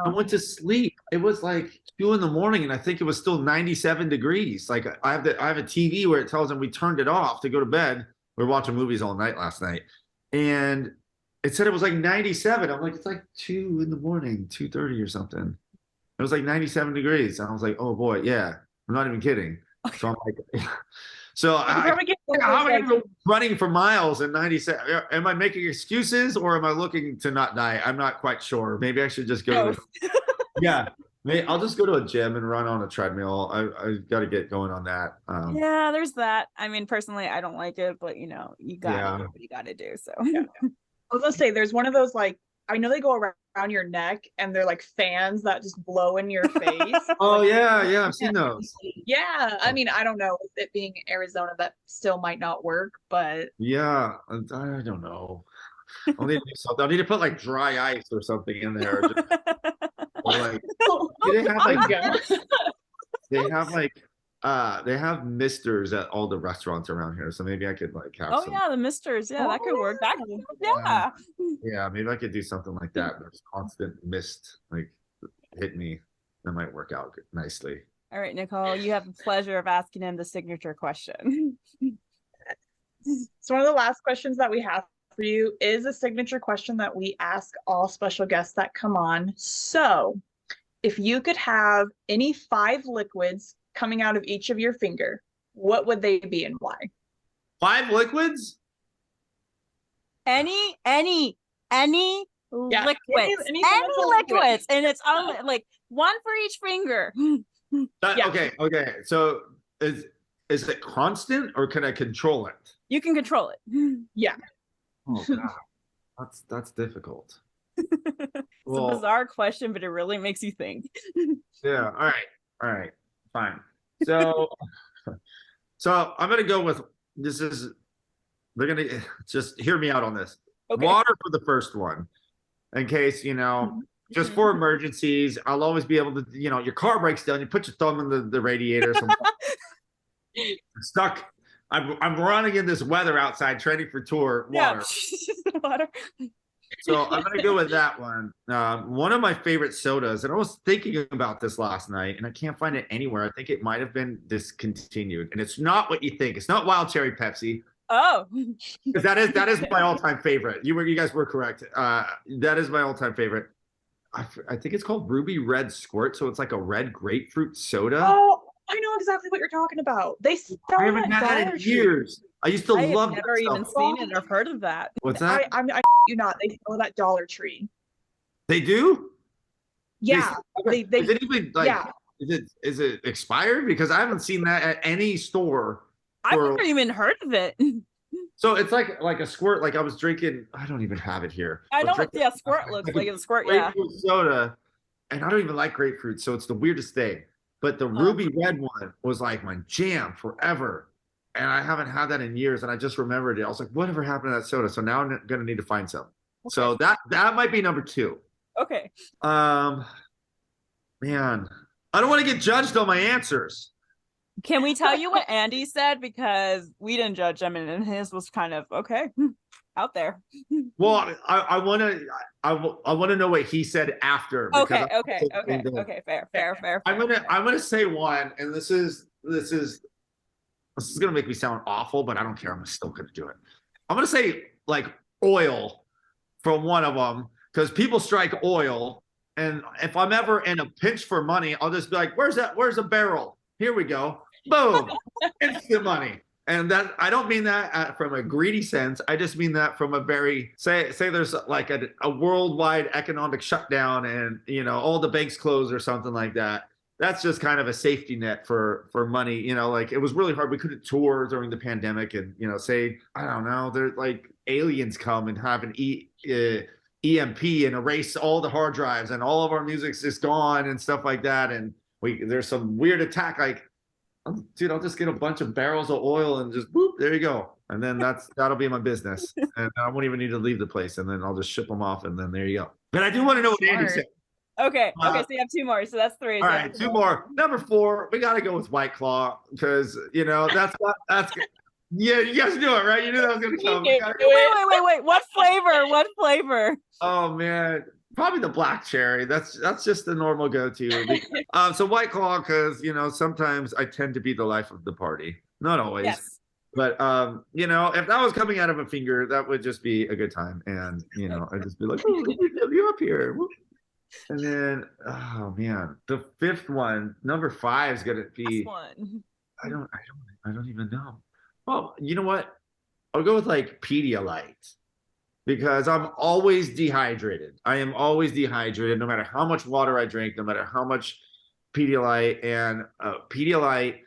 I went to sleep. It was like 2 a.m. and I think it was still 97 degrees. Like I have a TV where it tells them we turned it off to go to bed. We were watching movies all night last night, and it said it was like 97. I'm like, it's like 2 a.m, 2:30 or something. It was like 97 degrees. And I was like, oh boy, yeah, I'm not even kidding. So I'm like, so how am I going to go running for miles in 97? Am I making excuses or am I looking to not die? I'm not quite sure. Maybe I should just go. Yeah, I'll just go to a gym and run on a treadmill. I got to get going on that. Yeah, there's that. I mean, personally, I don't like it, but you know, you got what you got to do. So I was gonna say, there's one of those, like, I know they go around your neck and they're like fans that just blow in your face. Oh yeah, I've seen those. Yeah, I mean, I don't know, with it being Arizona, that still might not work, but yeah, I don't know. I'll need to do something. I'll need to put like dry ice or something in there. Or like, they have misters at all the restaurants around here, so maybe I could like have some. Yeah, the misters. Yeah, that could work. Yeah, maybe I could do something like that. There's constant mist like hit me. That might work out nicely. All right, Nicole, you have the pleasure of asking him the signature question. So one of the last questions that we have for you is a signature question that we ask all special guests that come on. So if you could have any 5 liquids coming out of each of your finger, what would they be and why? 5 liquids? Any Yeah, liquids. any Any liquid. liquids. And it's like one for each finger. Yeah. Okay. So is it constant or can I control it? You can control it. Yeah. Oh God, that's difficult. It's Well, a bizarre question, but it really makes you think. yeah. All right. Fine. So, I'm gonna go with this. They're gonna just hear me out on this. Okay. Water for the first one, in case just for emergencies. I'll always be able to. Your car breaks down. You put your thumb in the radiator. Stuck. I'm running in this weather outside, training for tour. Water. Yeah. Water. So I'm gonna go with that one. One of my favorite sodas, and I was thinking about this last night, and I can't find it anywhere. I think it might have been discontinued, and it's not what you think. It's not Wild Cherry Pepsi. Oh, because that is my all-time favorite. You guys were correct. That is my all-time favorite. I think it's called Ruby Red Squirt. So it's like a red grapefruit soda. Oh, I know exactly what you're talking about. They sell I haven't had that in years. I used to love have that never even stuff. seen it or heard of that. What's that? I you not. They sell it at Dollar Tree. They do? Yeah. They Is it even like? yeah. Is it expired? Because I haven't seen that at any store. I've never even heard of it. So it's like a squirt. Like I was drinking. I don't even have it here. I know what squirt looks like. It's a squirt, yeah. Grapefruit soda, and I don't even like grapefruit, so it's the weirdest thing. But the ruby red one was like my jam forever, and I haven't had that in years. And I just remembered it. I was like, whatever happened to that soda? So now I'm gonna need to find some. Okay. So that might be number 2. Okay. Man, I don't want to get judged on my answers. Can we tell you what Andy said? Because we didn't judge him, and his was kind of okay out there. Well, I want to know what he said after. Okay. Fair. I'm gonna say one, and this is gonna make me sound awful, but I don't care. I'm still gonna do it. I'm gonna say like oil from one of them because people strike oil, and if I'm ever in a pinch for money, I'll just be like, "Where's a barrel? Here we go." Boom, instant money. And that I don't mean that from a greedy sense. I just mean that from a very say there's like a worldwide economic shutdown and all the banks close or something like that. That's just kind of a safety net for money. Like it was really hard. We couldn't tour during the pandemic, and say I don't know, there's like aliens come and have an EMP and erase all the hard drives and all of our music's just gone and stuff like that. And there's some weird attack like. Dude, I'll just get a bunch of barrels of oil and just boop, there you go. And then that'll be my business. And I won't even need to leave the place. And then I'll just ship them off and then there you go. But I do want to know what Andy said. Okay. So you have 2 more. So that's 3. All right, 2 more. Number 4, we got to go with White Claw because, that's yeah, you guys knew it, right? You knew that was going to come. Wait. What flavor? Oh, man. Probably the black cherry. That's just the normal go-to. So White Claw, because sometimes I tend to be the life of the party. Not always, yes. But if that was coming out of a finger, that would just be a good time. And I'd just be like, "Oh, let me have you up here." And then, oh man, the 5th one, number 5 is gonna be. One. I don't even know. Well, you know what? I'll go with like Pedialyte. Because I'm always dehydrated. I am always dehydrated, no matter how much water I drink, no matter how much Pedialyte. And Pedialyte,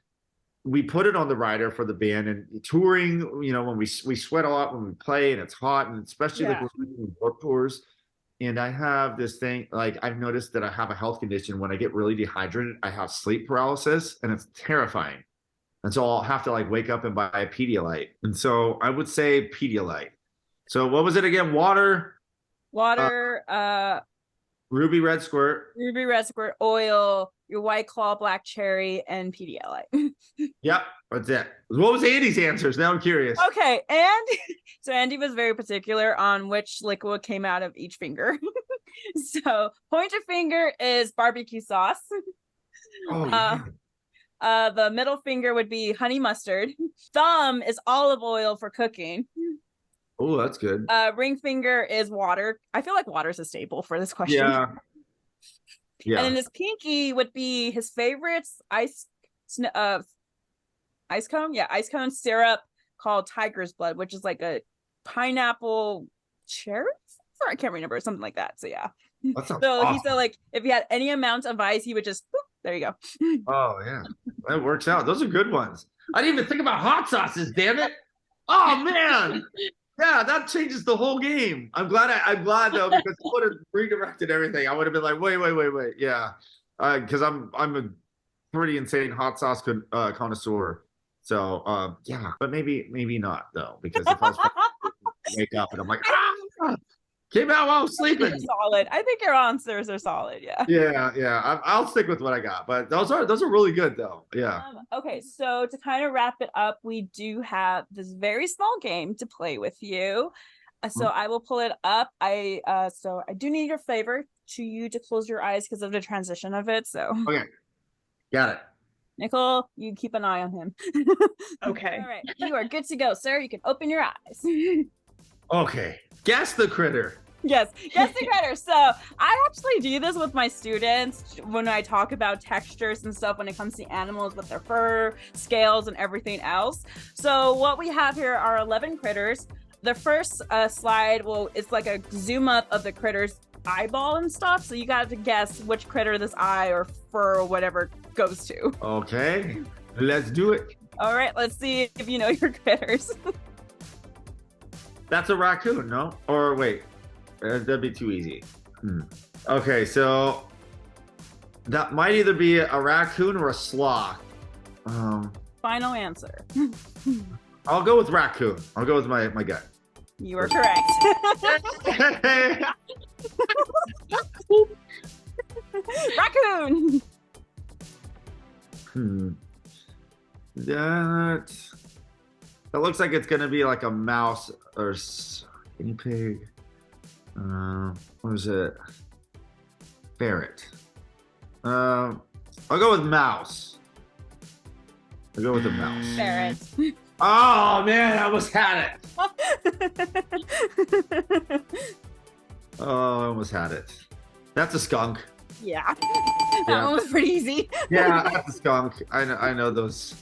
we put it on the rider for the band. And touring, when we sweat a lot when we play and it's hot, and especially like when we're doing work tours. And I have this thing, like I've noticed that I have a health condition. When I get really dehydrated, I have sleep paralysis, and it's terrifying. And so I'll have to like wake up and buy a Pedialyte. And so I would say Pedialyte. So what was it again? Water, Ruby Red Squirt, oil, your White Claw, black cherry, and Pedialyte. Yep, that's it. What was Andy's answers? Now I'm curious. Okay, so Andy was very particular on which liquid came out of each finger. So pointer finger is barbecue sauce. Oh, yeah. The middle finger would be honey mustard. Thumb is olive oil for cooking. Oh, that's good. Ring finger is water. I feel like water is a staple for this question. Yeah. And then his pinky would be his favorites, ice ice cone. Yeah, ice cone syrup called Tiger's Blood, which is like a pineapple cherry. I can't remember, something like that. So yeah. That sounds So awesome. he said like if he had any amount of ice, he would just boop, there you go. Oh yeah, that works out. Those are good ones. I didn't even think about hot sauces. Damn it! Oh man, yeah, that changes the whole game. I'm glad though, because I would have redirected everything. I would have been like, wait, yeah, because I'm a pretty insane hot sauce connoisseur. So yeah, but maybe not though, because if I was wake up and I'm like, came out while I was sleeping. Solid. I think your answers are solid. Yeah. Yeah. I'll stick with what I got, but those are really good though. Yeah. Okay, so to kind of wrap it up, we do have this very small game to play with you. So I will pull it up. I do need your favor to you to close your eyes because of the transition of it. So Okay, got it. Nicole, you keep an eye on him. Okay. All right, you are good to go, sir. You can open your eyes. Okay, guess the critter. Yes, guess the critter. So I actually do this with my students when I talk about textures and stuff when it comes to animals with their fur, scales, and everything else. So what we have here are 11 critters. The first slide it's like a zoom up of the critter's eyeball and stuff. So you got to guess which critter this eye or fur or whatever goes to. Okay, let's do it. All right, let's see if you know your critters. That's a raccoon, no? Or wait, that'd be too easy. Okay, so that might either be a raccoon or a sloth. Final answer. I'll go with raccoon. I'll go with my gut. You are correct. Raccoon. That looks like it's gonna be like a mouse or guinea pig. What is it? Ferret. I'll go with mouse. I'll go with the mouse. Ferret. Oh man, I almost had it. Oh, I almost had it. That's a skunk. Yeah. That one was pretty easy. Yeah, that's a skunk. I know those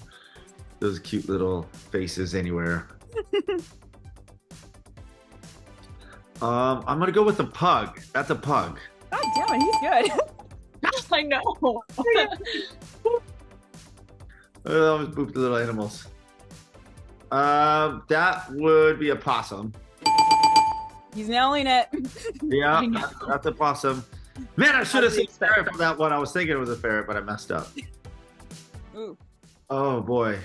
cute little faces anywhere. I'm gonna go with the pug. That's a pug. God damn it, he's good. I know. I always boop the little animals. That would be a possum. He's nailing it. Yeah, that's a possum. Man, I should have said expect ferret for that one. I was thinking it was a ferret, but I messed up. Ooh. Oh boy.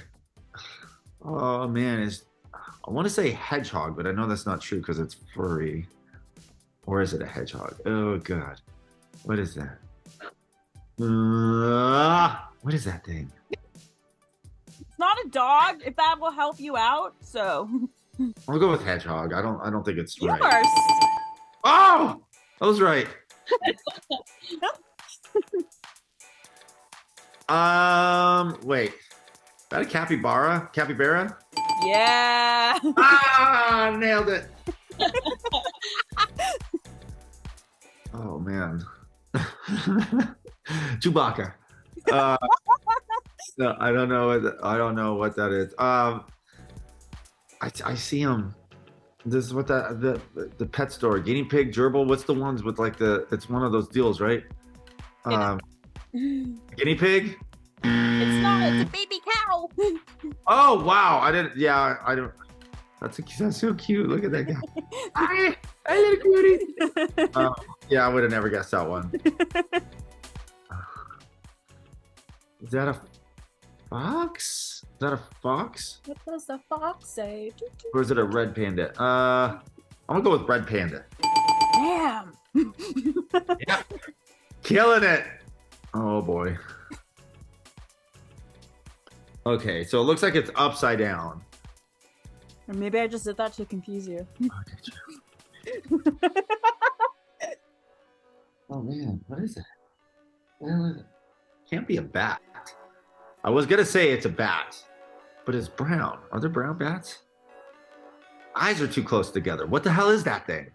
Oh man, I want to say hedgehog, but I know that's not true because it's furry. Or is it a hedgehog? Oh god. What is that? What is that thing? It's not a dog, if that will help you out. So I'll go with hedgehog. I don't think it's right. yours. Oh! I was right. Wait. Is that a capybara? Capybara? Yeah. Ah, nailed it. Oh man. Chewbacca. No, I don't know what that is. I see him. This is what the pet store, guinea pig, gerbil. What's the ones with like it's one of those deals, right? Guinea pig. It's not. It's a baby cow. Oh wow! I didn't. Yeah, I don't. That's so cute. Look at that guy. Hi, little cutie. Yeah, I would have never guessed that one. Is that a fox? Is that a fox? What does the fox say? Or is it a red panda? I'm gonna go with red panda. Damn. Yeah. Killing it. Oh boy. Okay, so it looks like it's upside down. Or maybe I just did that to confuse you. Oh man, what is it? Can't be a bat. I was gonna say it's a bat, but it's brown. Are there brown bats? Eyes are too close together. What the hell is that thing?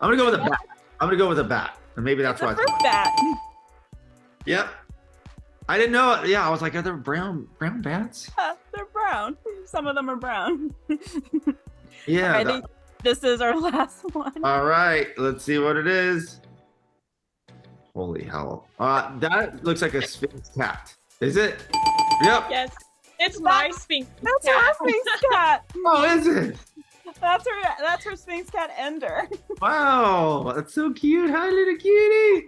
I'm gonna go with a bat. I'm gonna go with a bat, and maybe that's It's why. a fruit bat. Yep. I didn't know. Yeah, I was like, are there brown bats? They're brown. Some of them are brown. Yeah. I think this is our last one. All right, let's see what it is. Holy hell. That looks like a Sphinx cat. Is it? Yep. Yes, it's my Sphinx That's cat. her Sphinx cat. Oh, is it? That's her Sphinx cat Ender. Wow, that's so cute. Hi, little cutie.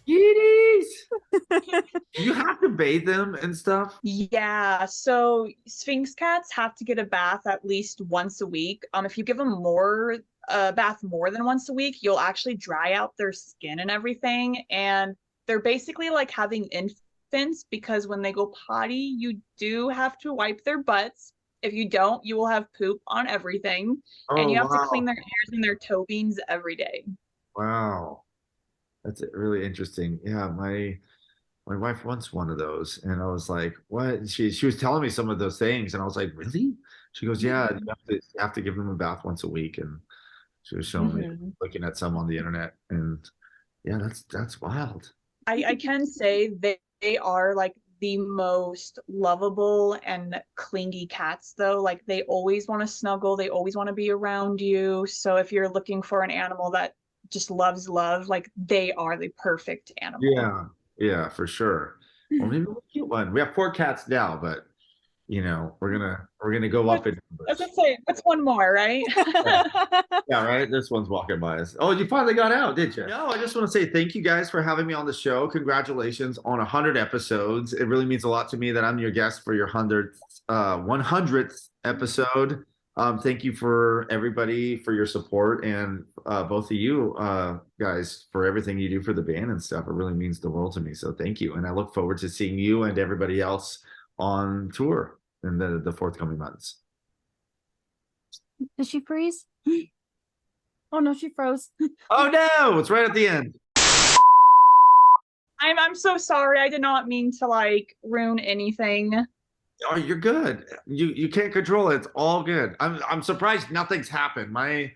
Cuties. You have to bathe them and stuff. Yeah, so Sphinx cats have to get a bath at least once a week. If you give them a bath more than once a week, you'll actually dry out their skin and everything. And they're basically like having infants, because when they go potty, you do have to wipe their butts. If you don't, you will have poop on everything. And you have to clean their ears and their toe beans every day. Wow. That's really interesting. Yeah, my wife wants one of those, and I was like, "What?" And she was telling me some of those things, and I was like, "Really?" She goes, "Yeah, you have to give them a bath once a week." And she was showing me, looking at some on the internet, and yeah, that's wild. I can say they are like the most lovable and clingy cats, though. Like, they always want to snuggle, they always want to be around you. So if you're looking for an animal that just loves love, like, they are the perfect animal. Yeah, for sure. Well, maybe we'll get one. We have 4 cats now, but we're gonna go up in numbers. I was gonna say, what's one more, right? Yeah, right. This one's walking by us. Oh, you finally got out, did you? No, I just want to say thank you guys for having me on the show. Congratulations on 100 episodes. It really means a lot to me that I'm your guest for your 100th episode. Thank you for everybody for your support, and both of you guys for everything you do for the band and stuff. It really means the world to me. So thank you, and I look forward to seeing you and everybody else on tour in the forthcoming months. Did she freeze? Oh no, she froze. Oh no, it's right at the end. I'm so sorry. I did not mean to like ruin anything. Oh, you're good. You can't control it. It's all good. I'm surprised nothing's happened. My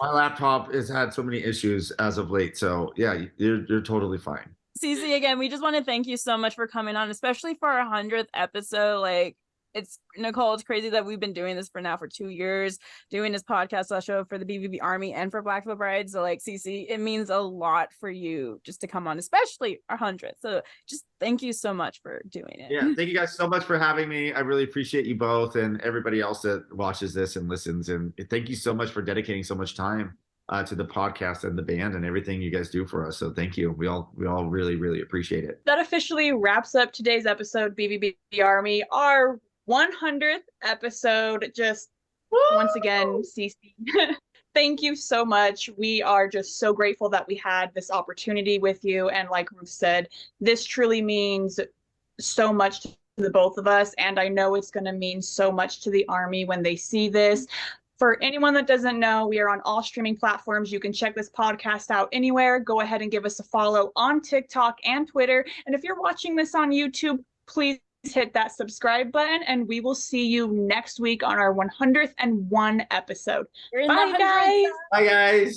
laptop has had so many issues as of late. So yeah, you're totally fine. Cece, again, we just want to thank you so much for coming on, especially for our 100th episode. Like, it's Nicole, it's crazy that we've been doing this for 2 years, doing this podcast show for the BVB Army and for Black Veil Brides. So like, Cece, it means a lot for you just to come on, especially our 100th. So just thank you so much for doing it. Yeah, thank you guys so much for having me. I really appreciate you both and everybody else that watches this and listens. And thank you so much for dedicating so much time to the podcast and the band and everything you guys do for us. So thank you. We all really, really appreciate it. That officially wraps up today's episode, BVB Army, our 100th episode. Just once again, Cece, thank you so much. We are just so grateful that we had this opportunity with you. And like Ruth said, this truly means so much to the both of us. And I know it's going to mean so much to the Army when they see this. For anyone that doesn't know, we are on all streaming platforms. You can check this podcast out anywhere. Go ahead and give us a follow on TikTok and Twitter. And if you're watching this on YouTube, please hit that subscribe button, and we will see you next week on our 101 episode. We're in Bye, the 100th. guys. Bye, guys.